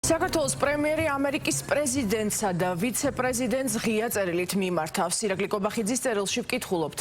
საქართველოს პრემიერი ამერიკის პრეზიდენტსა და ვიცე-პრეზიდენტს ღია წერილით მიმართავს. ირაკლი კობახიძის წერილში ვკითხულობთ.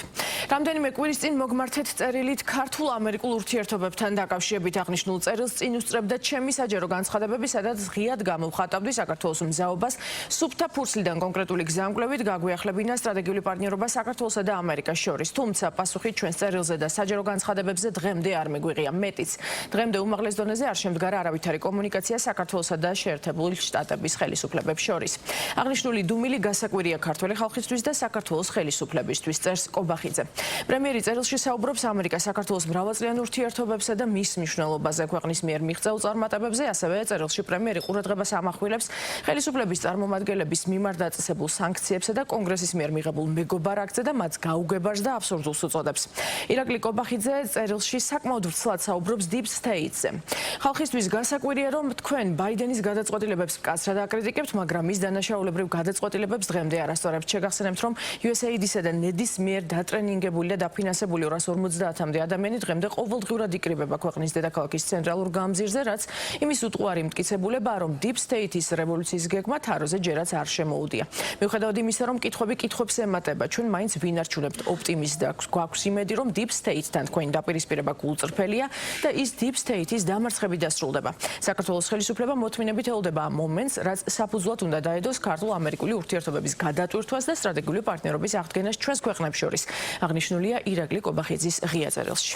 რამდენიმე კვირის წინ მოგმართეთ წერილით ქართულ-ამერიკულ ურთიერთობებთან დაკავშირებით აღნიშნულ წერილს წინ უსწრებდა ჩემი საჯარო განცხადებები, სადაც ღიად გამოვხატავდი საქართველოს მზაობას სუფთა ფურცლიდან კონკრეტული გზამკვლევით გაგვიახლებინა სტრატეგიული პარტნიორობა საქართველოსა და ამერიკას შორის. თუმცა პასუხი ჩვენს წერილზე და საჯარო განცხადებებზე დღემდე არ მიგვიღია. მეტიც, დღემდე უმაღლეს დონეზე არ შემდგარა არავითარი კომუნიკაცია საქართველოსა და შეერთებული შტატების ხელისუფლებებს შორის. აღნიშნული დუმილი გასაკვირია ქართველი ხალხისთვის და საქართველოს ხელისუფლებისთვის, წერს კობახიძე. პრემიერი წერილში საუბრობს ამერიკა-საქართველოს მრავალწლიან ურთიერთობებსა და მის მნიშვნელობაზე ქვეყნის მიერ მიღწეულ წარმატებებზე, ასევე წერილში პრემიერი ყურადღებას ამახვილებს ხელისუფლების წარმომადგენლების მიმართ დაწესებულ სანქციებსა და კონგრესის მიერ მიღებულ მეგობარ აქტზე და მათ გაუგებარს და აბსურდულს უწოდებს. ირაკლი კობახიძე წერილში საკმაოდ ვრცლად საუბრობს Deep State-ზე. ხალხისთვის გასაკვირია, რომ თქვენ ბაიდენის გადაწყვეტილებებს მკაცრად აკრიტიკებთ, მაგრამ მის დანაშაულებრივ გადაწყვეტილებებს დღემდე არასწორებთ. შეგახსენებთ, რომ USAID-ისა და NED-ის მიერ დატრენინგებული და დაფინანსებული 250-მდე ადამიანი დღემდე ყოველდღიურად იკრიბება ქვეყნის დედაქალაქის ცენტრალურ გამზირზე, რაც იმის უტყუარი მტკიცებულებაა, რომ Deep State-ის რევოლუციის გეგმა თაროზე ჯერაც არ შემოუდია. მიუხედავად იმისა, რომ კითხვები კითხვებს ემატება, ჩვენ მაინც ვინარჩუნებთ ოპტიმიზმს და გვაქვს იმედი, რომ Deep State-თან თქვენი დაპირისპირება გულწრფელია და ის Deep State-ის დამარცხებით დასრულდება. საქართველოს ხელისუფლება მოთმინებით ელოდება ამ მომენტს, რაც საფუძვლად უნდა დაედოს ქართულ-ამერიკული ურთიერთობების გადატვირთვას და სტრატეგიული პარტნიორობის აღდგენას ჩვენს ქვეყნებს შორის. აღნიშნულია ირაკლი კობახიძის ღია წერილში.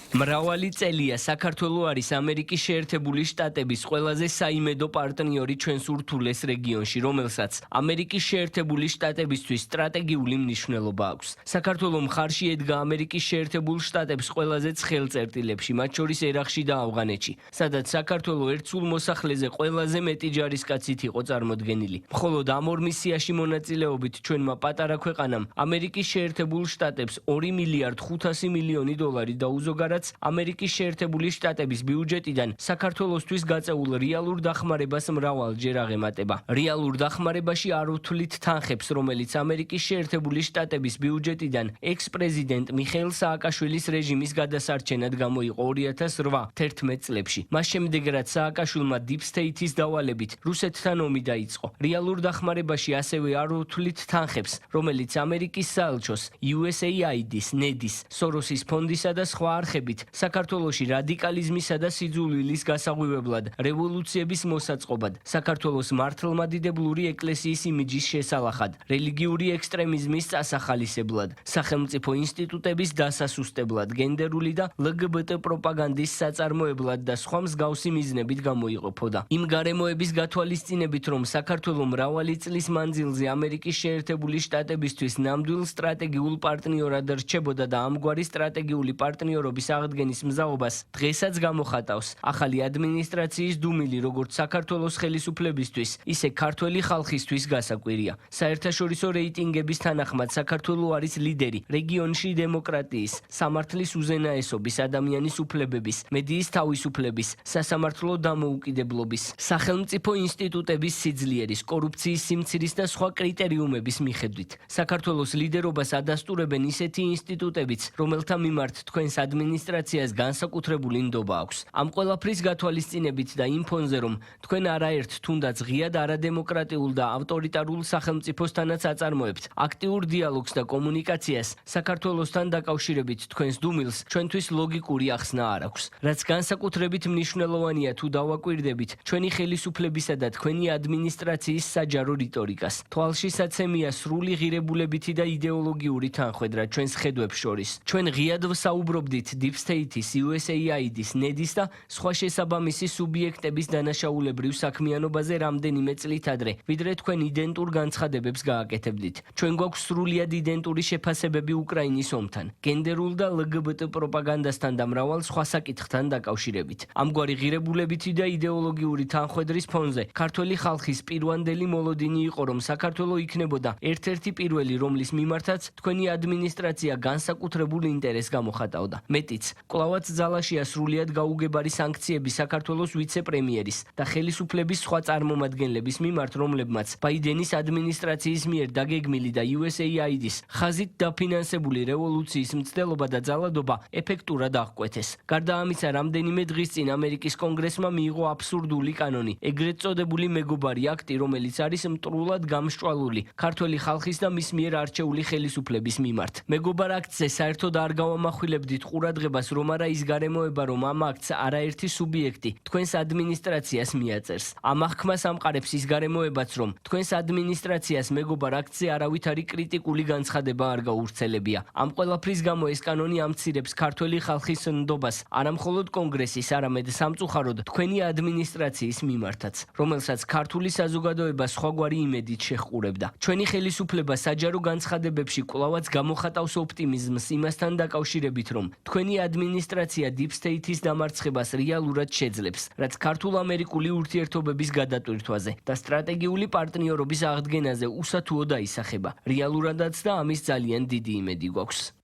მრავალი წელია საქართველო არის ამერიკის შეერთებული შტატების ყველაზე საიმედო პარტნიორი ჩვენს ურთულეს რეგიონში, რომელსაც ამერიკის შეერთებული შტატებისთვის სტრატეგიული მნიშვნელობა აქვს. საქართველო მხარში ედგა ამერიკის შეერთებულ შტატებს ყველაზე ცხელ წერტილებში, მათ შორის ერაყში და ავღანეთში, სადაც საქართველო ერთ სულ მოსახლეზე ყველაზე მეტი ჯარისკაცით იყო წარმოდგენილი. მხოლოდ ამ ორ მისიაში მონაწილეობით ჩვენმა პატარა ქვეყანამ ამერიკის შეერთებულ შტატებს 2 მილიარდ 500 მილიონი დოლარი დაუზოგარა ამერიკის შეერთებული შტატების ბიუჯეტიდან საქართველოსთვის გაწეულ რეალურ დახმარებას მრავალჯერ აღემატება. რეალურ დახმარებაში არ უთვლით თანხებს, რომელიც ამერიკის შეერთებული შტატების ბიუჯეტიდან ექს-პრეზიდენტ მიხეილ სააკაშვილის რეჟიმის გადასარჩენად გამოიყო 2008-11 წლებში. მას შემდეგ, რაც სააკაშვილმა Deep State-ის დავალებით რუსეთთან ომი დაიწყო. რეალურ დახმარებაში ასევე არ უთვლით თანხებს, რომელიც ამერიკის საელჩოს, USAID-ის, NED-ის, სოროსის ფონდისა და სხვა არხებით საქართველოში რადიკალიზმისა და სიძულვილის გასაღვივებლად, რევოლუციების მოსაწყობად, საქართველოს მართლმადიდებლური ეკლესიის იმიჯის შესალახად, რელიგიური ექსტრემიზმის წასახალისებლად, სახელმწიფო ინსტიტუტების დასასუსტებლად, გენდერული და LGBT პროპაგანდის საწარმოებლად და სხვა მსგავსი მიზნებით გამოიყოფოდა. იმ გარემოების გათვალისწინებით, რომ საქართველო მრავალი წლის მანძილზე ამერიკის შეერთებული შტატებისთვის ნამდვილ სტრატეგიულ პარტნიორად რჩებოდა და ამგვარი სტრატეგიული პარტნიორობის აღდგენის მზაობას დღესაც გამოხატავს ახალი ადმინისტრაციის დუმილი, როგორც საქართველოს ხელისუფლებისთვის, ისე ქართველი ხალხისთვის გასაკვირია. საერთაშორისო რეიტინგების თანახმად საქართველო არის ლიდერი რეგიონში დემოკრატიის, სამართლის უზენაესობის, ადამიანის უფლებების, მედიის თავისუფლების, სასამართლო დამოუკიდებლობის, სახელმწიფო ინსტიტუტების სიძლიერის, კორუფციის სიმცირის და სხვა კრიტერიუმების მიხედვით. საქართველოს ლიდერობას ადასტურებენ ისეთი ინსტიტუტებიც, რომელთა მიმართ თქვენს ადმინისტრაციას განსაკუთრებული ნდობა აქვს. ამ ყველაფრის გათვალისწინებით და იმ ფონზე, რომ თქვენ არაერთ თუნდაც ღიად არადემოკრატიულ და ავტორიტარულ სახელმწიფოსთანაც აწარმოებთ აქტიურ დიალოგს და კომუნიკაციას, საქართველოსთან დაკავშირებით თქვენს დუმილს ჩვენთვის ლოგიკური ახსნა არ აქვს. რაც განსაკუთრებით მნიშვნელოვანია თუ დავაკვირდებით ჩვენი ხელისუფლებისა და თქვენი ადმინისტრაციის საჯარო რიტორიკას. თვალშისაცემია სრული ღირებულებითი და იდეოლოგიური თანხვედრა ჩვენს ხედვებს შორის. ჩვენ ღიად ვსაუბრობდით Deep State-ის, USAID-ის, NED-ის და სხვა შესაბამისი სუბიექტების დანაშაულებრივ საქმიანობაზე რამდენიმე წლით ადრე, ვიდრე თქვენ იდენტურ განცხადებებს გააკეთებდით. ჩვენ გვაქვს სრულიად იდენტური შეფასებები უკრაინის ომთან, გენდერულ და LGBT პროპაგანდასთან და მრავალ სხვა საკითხთან დაკავშირებით. ამგვარი ღირებულებითი და იდეოლოგიური თანხვედრის ფონზე ქართველი ხალხის პირვანდელი მოლოდინი იყო, რომ საქართველო იქნებოდა ერთ-ერთი პირველი, რომლის მიმართაც თქვენი ადმინისტრაცია განსაკუთრებულ ინტერესს გამოხატავდა. მეტიც, კვლავაც ძალაშია სრულიად გაუგებარი სანქციები საქართველოს ვიცე-პრემიერის და ხელისუფლების სხვა წარმომადგენლების მიმართ, რომლებმაც ბაიდენის ადმინისტრაციის მიერ დაგეგმილი და USAID-ის ხაზით დაფინანსებული რევოლუციის მცდელობა და ძალადობა ეფექტურად აღკვეთეს. გარდა ამისა, რამდენიმე დღის წინ ამერიკის კონგრესმა მიიღო აბსურდული კანონი, ეგრეთ წოდებული მეგობარი აქტი, რომელიც არის მტრულად გამსჭვალული ქართველი ხალხის და მის მიერ არჩეული ხელისუფლების მიმართ. მეგობარ აქტზე საერთოდ არ გავამახვილებდით ყურადღებას, რომ არა ის გარემოება, რომ ამ აქტს არაერთი სუბიექტი თქვენს ადმინისტრაციას მიაწერს. ამ აღქმას ამყარებს ის გარემოებაც, რომ თქვენს ადმინისტრაციას მეგობარ აქტზე არავითარი კრიტიკული განცხადება არ გაურცელებია. ამ ყველაფრის გამო ეს კანონი ამცირებს ქართველი ხალხის ნდობას არამხოლოდ კონგრესის, არამედ სამწუხაროდ თქვენი ადმინისტრაციის მიმართაც, რომელსაც ქართული საზოგადოება სხვაგვარი იმედით შეჰყურებდა. ჩვენი ხელისუფლება საჯარო განცხადებებში კვლავაც გამოხატავს ოპტიმიზმს იმასთან დაკავშირებით, რომ თქვენი ადმინისტრაცია Deep State-ის დამარცხებას რეალურად შეძლებს, რაც ქართულ-ამერიკული ურთიერთობების გადატვირთვაზე და სტრატეგიული პარტნიორობის აღდგენაზე უსათუო დაისახება. რეალურადაც და ამის ძალიან დიდი იმედი გვაქვს.